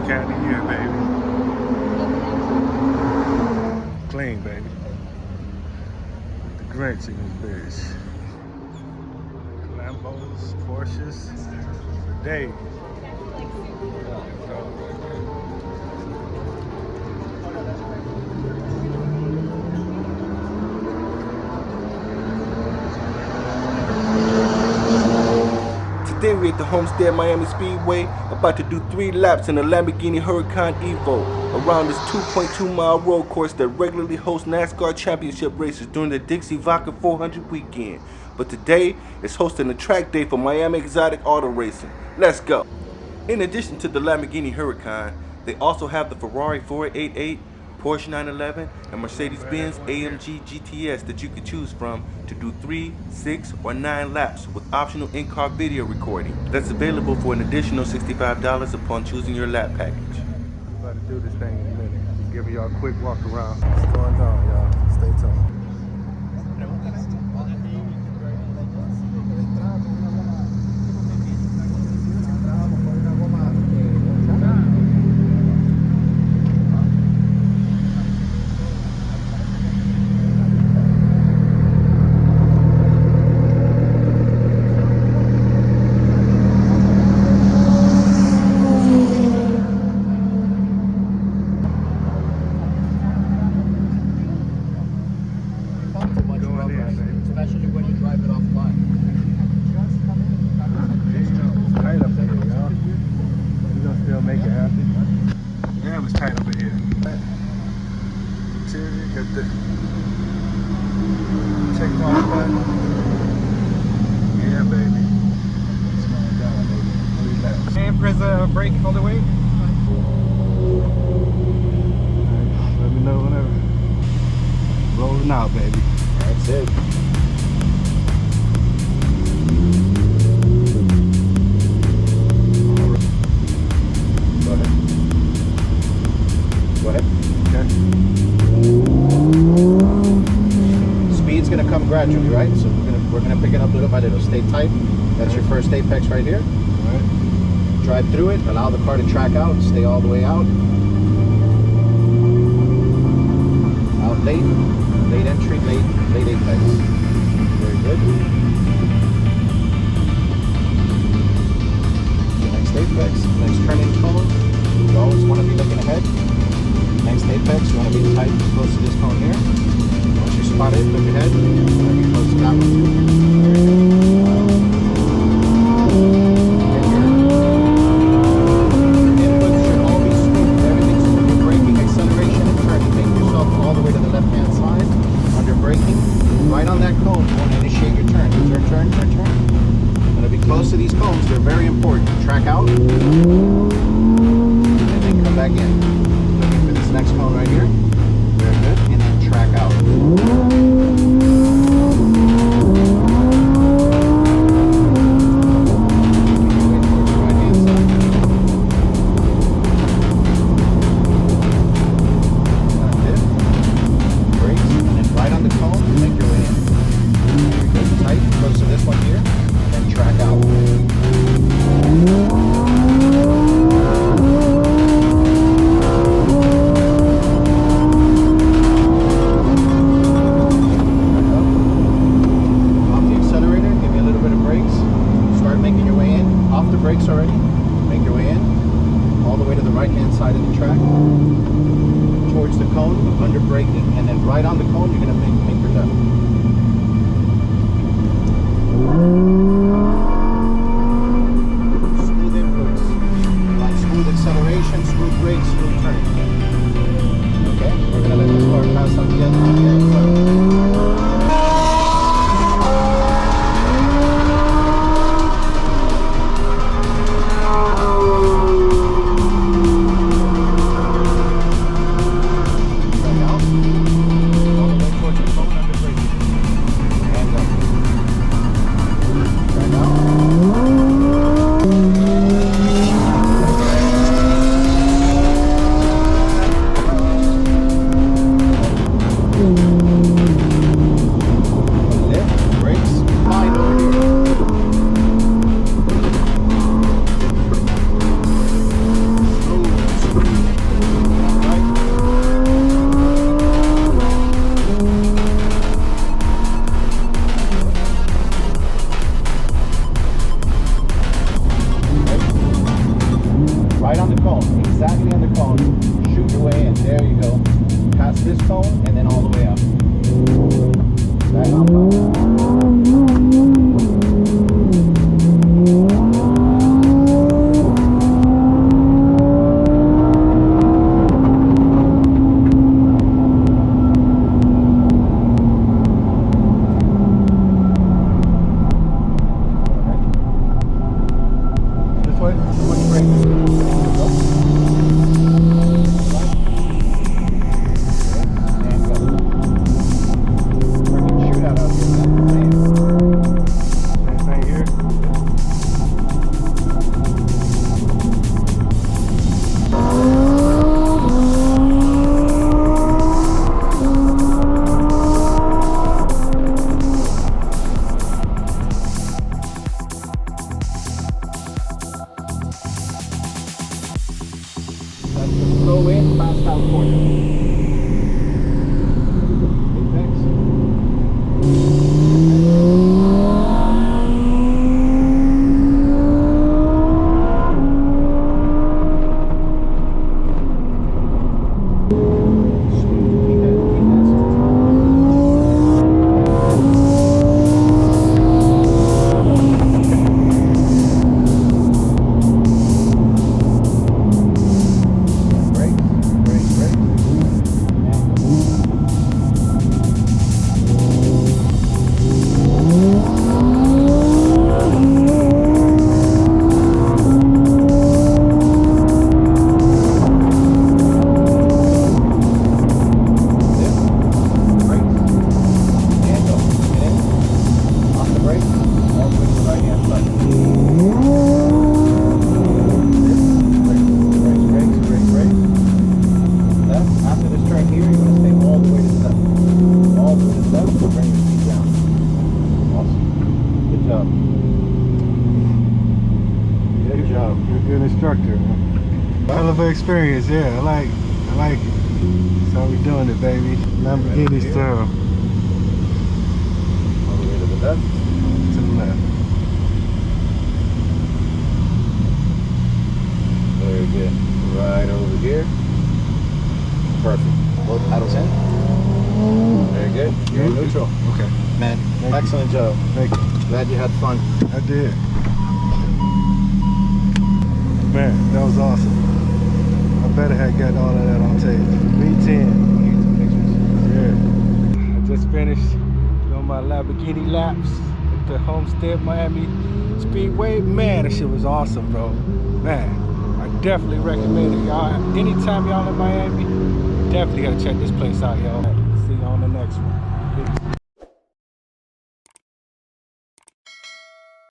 County here, baby. Clean, baby. The Grinch in this bitch. Lambos, Porsches, for days. Today we're at the Homestead Miami Speedway, about to do 3 laps in a Lamborghini Huracan Evo around this 2.2-mile road course that regularly hosts NASCAR championship races during the Dixie Vodka 400 weekend. But today, it's hosting a track day for Miami Exotic Auto Racing. Let's go! In addition to the Lamborghini Huracan, they also have the Ferrari 488, Porsche 911, and Mercedes-Benz AMG GTS that you can choose from to do 3, 6, or 9 laps with optional in-car video recording. That's available for an additional $65 upon choosing your lap package. I'm about to do this thing in a minute. Just giving y'all a quick walk around. What's going on, y'all? Stay tuned. Especially when you drive it offline. It's tight up in here, y'all. We're gonna still make it happen. Damn, it's tight up in here. Interior, got the check mark button. Yeah, baby. Slowing down, baby. Relax. And press brake all the way. Let me know whenever. Rolling out, baby. That's it. Go ahead. Go ahead. Okay. Speed's gonna come gradually, right? So we're gonna pick it up little by little. Stay tight. That's your first apex right here. All right. Drive through it. Allow the car to track out. Stay all the way out. Out late. Late entry. Late apex. Very good. The next apex. Next turning cone. You always want to be looking ahead. Next apex. You want to be tight, close to this cone here. Once you spot it, look ahead. You want to be close to that one. Very good. Right on that cone, you want to initiate your turn. Turn. Going to be close to these cones. They're very important. Track out, and then come back in. Looking for this next cone right here. Very good. And then track out. Brakes already. Make your way in all the way to the right hand side of the track towards the cone, under braking, and then right on the cone you're going to make your left. Smooth inputs, like smooth acceleration, smooth brakes, smooth turn. Okay, we're going to let this car pass on the other side. slow in, fast out corner. Apex. Good instructor, man. Hell of an experience, yeah. I like it. That's how we doing it, baby. Lamborghini style. All the way to the left. To the left. Very good. Right over here. Perfect. Both paddles in. Very good. You're in neutral. Okay. Man, Thank excellent job. Thank you. Glad you had fun. I did. Man, that was awesome. I better have got all of that on tape. V10. Yeah. I just finished doing my Lamborghini laps at the Homestead Miami Speedway. Man, that shit was awesome, bro. Man, I definitely recommend it, y'all. Anytime y'all in Miami, definitely gotta check this place out, y'all. See you on the next one.